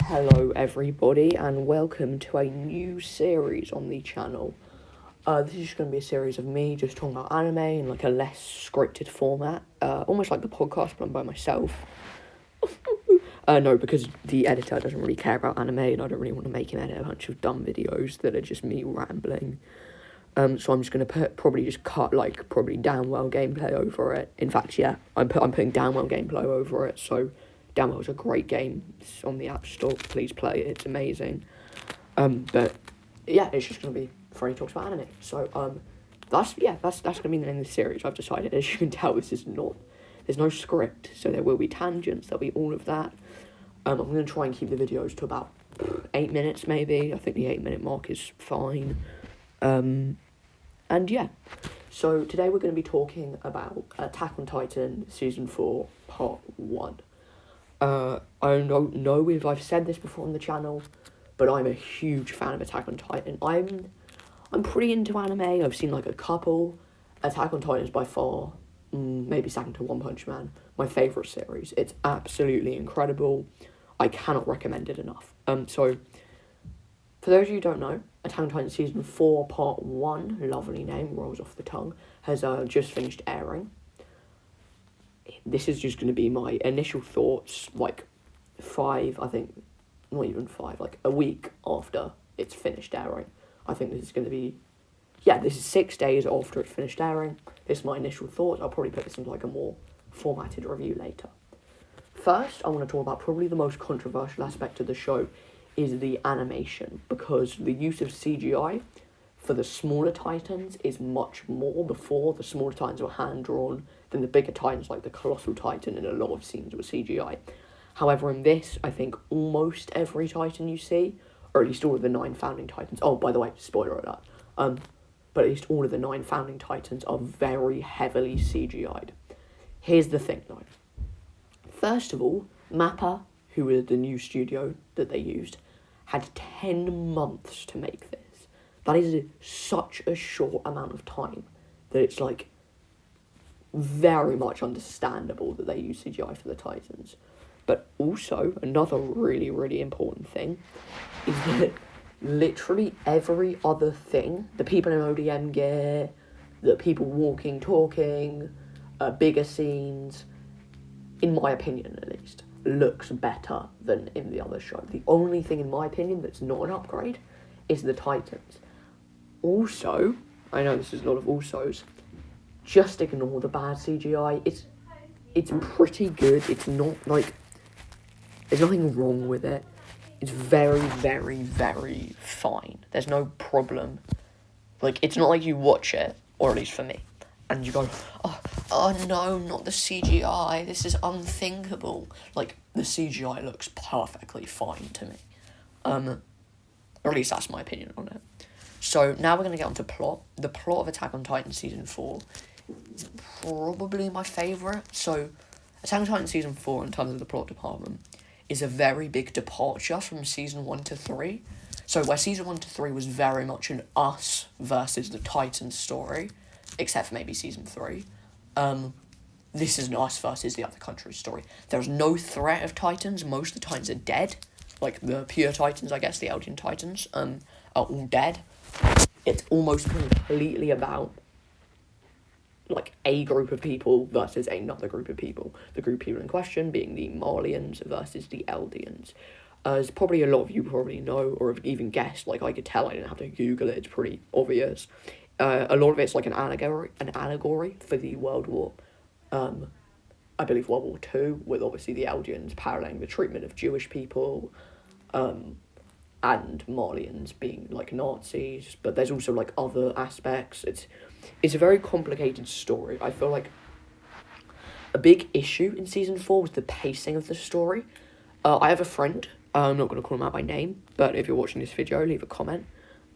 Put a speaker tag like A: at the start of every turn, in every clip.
A: Hello everybody and welcome to a new series on the channel. This is just going to be a series of me just talking about anime in like a less scripted format, almost like the podcast but I'm by myself. No, because the editor doesn't really care about anime and I don't really want to make him edit a bunch of dumb videos that are just me rambling. So I'm just going to probably cut probably Downwell gameplay over it. In fact, yeah, I'm putting Downwell gameplay over it, so Downwell is a great game. It's on the App Store. Please play it. It's amazing. But yeah, it's just gonna be Freddie talks about anime. So that's gonna be the name of the series. I've decided. As you can tell, there's no script, so there will be tangents. There'll be all of that. I'm gonna try and keep the videos to about 8 minutes, maybe. I think the 8-minute mark is fine. And yeah. So today we're gonna be talking about Attack on Titan Season 4 Part 1. I don't know if I've said this before on the channel, but I'm a huge fan of Attack on Titan. I'm pretty into anime. I've seen like a couple. Attack on Titan is by far, maybe second to One Punch Man, my favourite series. It's absolutely incredible. I cannot recommend it enough. So, for those of you who don't know, Attack on Titan Season 4 Part 1, lovely name, rolls off the tongue, has just finished airing. This is just going to be my initial thoughts, like a week after it's finished airing. I think this is going to be, this is 6 days after it's finished airing. This is my initial thoughts. I'll probably put this into like a more formatted review later. First, I want to talk about probably the most controversial aspect of the show is the animation, because the use of CGI for the smaller Titans is much more. Before, the smaller Titans were hand-drawn, than the bigger Titans, like the Colossal Titan, in a lot of scenes were CGI. However, in this, I think almost every Titan you see, or at least all of the 9 founding Titans, oh, by the way, spoiler alert, but at least all of the 9 founding Titans are very heavily CGI'd. Here's the thing, though. First of all, MAPPA, who was the new studio that they used, had 10 months to make this. That is such a short amount of time that it's like very much understandable that they use CGI for the Titans. But also, another really, really important thing is that literally every other thing, the people in ODM gear, the people walking, talking, bigger scenes, in my opinion at least, looks better than in the other show. The only thing in my opinion that's not an upgrade is the Titans. Also, I know this is a lot of alsos, just ignore the bad CGI. It's pretty good. It's not like, there's nothing wrong with it. It's very, very, very fine. There's no problem. Like, it's not like you watch it, or at least for me, and you go, oh no, not the CGI, this is unthinkable. Like, the CGI looks perfectly fine to me. Or at least that's my opinion on it. So, now we're going to get on to plot. The plot of Attack on Titan Season 4 is probably my favourite. So, Attack on Titan Season 4, in terms of the plot department, is a very big departure from Season 1 to 3. So, where Season 1 to 3 was very much an us versus the Titans story, except for maybe Season 3, this is an us versus the other country's story. There's no threat of Titans. Most of the Titans are dead. Like, the pure Titans, I guess, the Eldian Titans, are all dead. It's almost completely about, like, a group of people versus another group of people. The group of people in question being the Marlians versus the Eldians. As probably a lot of you probably know, or have even guessed, like, I could tell, I didn't have to Google it, it's pretty obvious. A lot of it's like an allegory for the World War II, with obviously the Eldians paralleling the treatment of Jewish people, and Marlians being like Nazis, but there's also like other aspects. It's a very complicated story. I feel like a big issue in Season 4 was the pacing of the story. I have a friend, I'm not going to call him out by name, but if you're watching this video, leave a comment.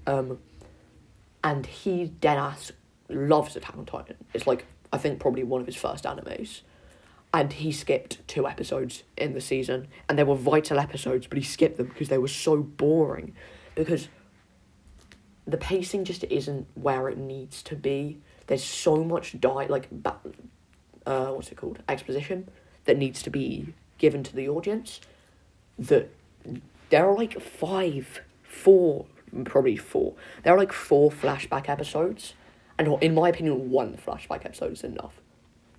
A: And he deadass loves Attack on Titan. It's like, I think probably one of his first animes. And he skipped 2 episodes in the season. And they were vital episodes, but he skipped them because they were so boring. Because the pacing just isn't where it needs to be. There's so much exposition that needs to be given to the audience that there are like probably four. There are like 4 flashback episodes, and in my opinion, 1 flashback episode is enough.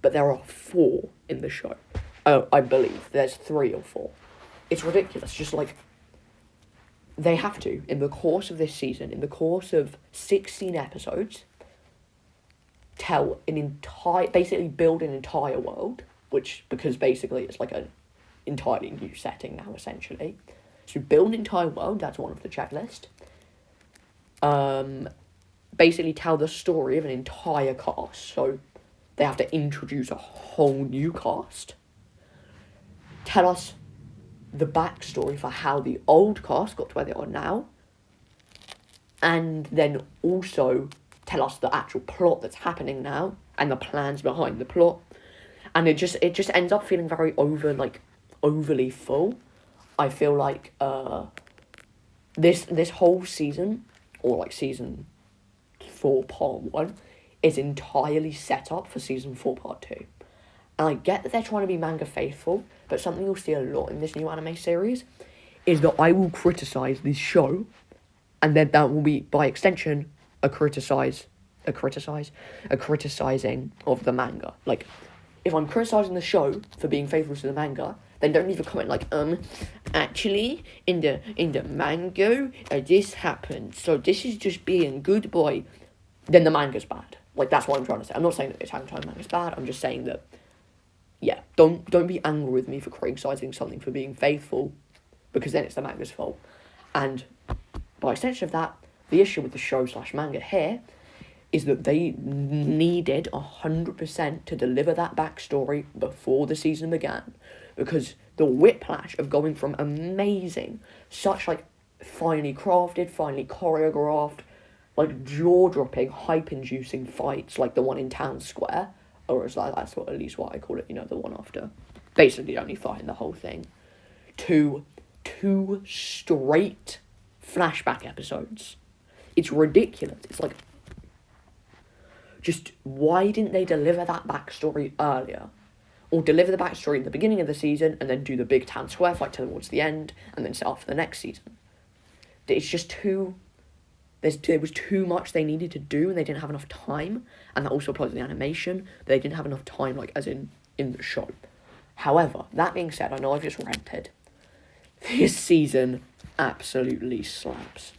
A: But there are 4 in the show. I believe there's 3 or 4. It's ridiculous. Just like, they have to, in the course of this season, in the course of 16 episodes, basically build an entire world, because basically it's like an entirely new setting now, essentially. So build an entire world, that's one of the checklist. Basically tell the story of an entire cast, so they have to introduce a whole new cast. Tell us the backstory for how the old cast got to where they are now. And then also tell us the actual plot that's happening now and the plans behind the plot. And it just ends up feeling very overly full. I feel like this whole season, or like season 4 part 1, is entirely set up for season 4 part 2. And I get that they're trying to be manga faithful, but something you'll see a lot in this new anime series is that I will criticise this show, and then that will be, by extension, a criticizing of the manga. Like, if I'm criticising the show for being faithful to the manga, then don't leave a comment like, actually, in the manga, this happened, so this is just being good boy. Then the manga's bad. Like, that's what I'm trying to say. I'm not saying that the Attack on Titan manga's bad, I'm just saying that, yeah, don't be angry with me for criticising something for being faithful, because then it's the manga's fault. And by extension of that, the issue with the show/manga here is that they needed 100% to deliver that backstory before the season began, because the whiplash of going from amazing, such like finely crafted, finely choreographed, like jaw-dropping, hype-inducing fights like the one in Town Square, or that's at least what I call it, the one after basically only fight in the whole thing, to 2 straight flashback episodes. It's ridiculous. It's like, just why didn't they deliver that backstory earlier? Or deliver the backstory in the beginning of the season and then do the big Town Square fight towards the end and then set up for the next season? It's just there was too much they needed to do and they didn't have enough time, and that also applies to the animation. They didn't have enough time, like, as in the show. However, that being said, I know I've just ranted. This season absolutely slaps.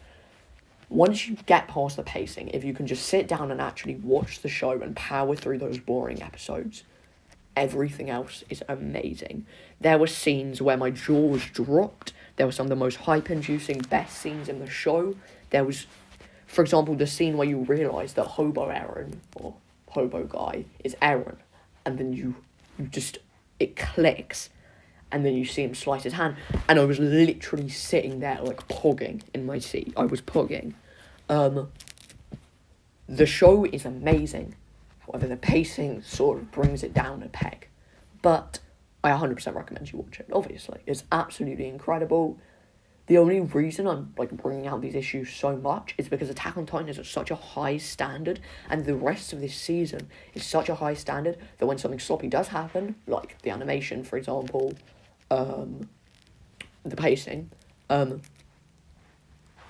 A: Once you get past the pacing, if you can just sit down and actually watch the show and power through those boring episodes, everything else is amazing. There were scenes where my jaw was dropped. There were some of the most hype-inducing, best scenes in the show. There was, for example, the scene where you realise that Hobo Aaron, or Hobo Guy, is Aaron. And then it clicks. And then you see him slice his hand. And I was literally sitting there, like, pogging in my seat. I was pogging. The show is amazing. However, the pacing sort of brings it down a peg. But I 100% recommend you watch it, obviously. It's absolutely incredible. The only reason I'm, like, bringing out these issues so much is because Attack on Titan is at such a high standard, and the rest of this season is such a high standard that when something sloppy does happen, like the animation, for example, the pacing,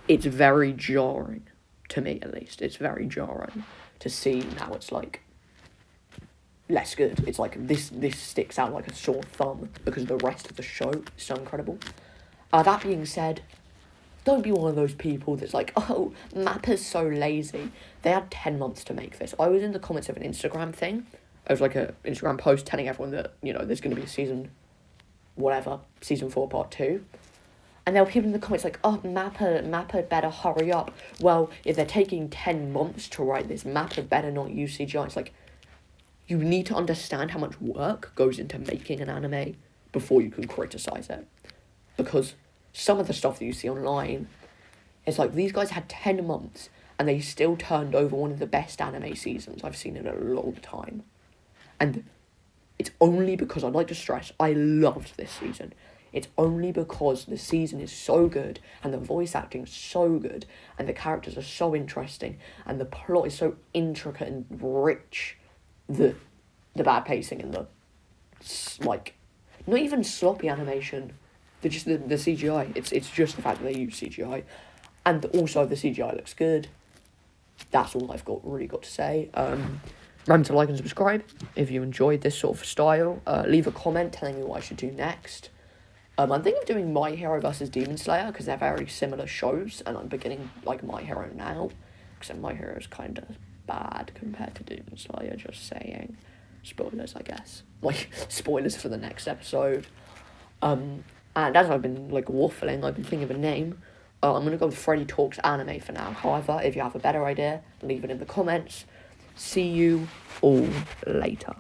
A: it's very jarring, to me at least. It's very jarring to see how it's, like, less good. It's like, this sticks out like a sore thumb because the rest of the show is so incredible. That being said, don't be one of those people that's like, oh, Mappa's so lazy. They had 10 months to make this. I was in the comments of an Instagram thing. It was like an Instagram post telling everyone that, there's going to be a season 4 part 2. And there were people in the comments like, oh, Mappa better hurry up. Well, if they're taking 10 months to write this, Mappa better not use CGI. It's like, you need to understand how much work goes into making an anime before you can criticise it. Because some of the stuff that you see online, it's like, these guys had 10 months and they still turned over one of the best anime seasons I've seen in a long time. And it's only because, I'd like to stress, I loved this season. It's only because the season is so good and the voice acting is so good and the characters are so interesting and the plot is so intricate and rich that the bad pacing and the, like, not even sloppy animation the CGI. It's just the fact that they use CGI, and also the CGI looks good. That's all I've really got to say. Remember to like and subscribe if you enjoyed this sort of style. Leave a comment telling me what I should do next. I'm thinking of doing My Hero versus Demon Slayer because they're very similar shows, and I'm beginning like My Hero now, except My Hero is kind of bad compared to Demon Slayer. Just saying, spoilers, I guess. Like spoilers for the next episode. And as I've been like waffling, I've been thinking of a name. I'm gonna go with Freddy Talks Anime for now. However, if you have a better idea, leave it in the comments. See you all later.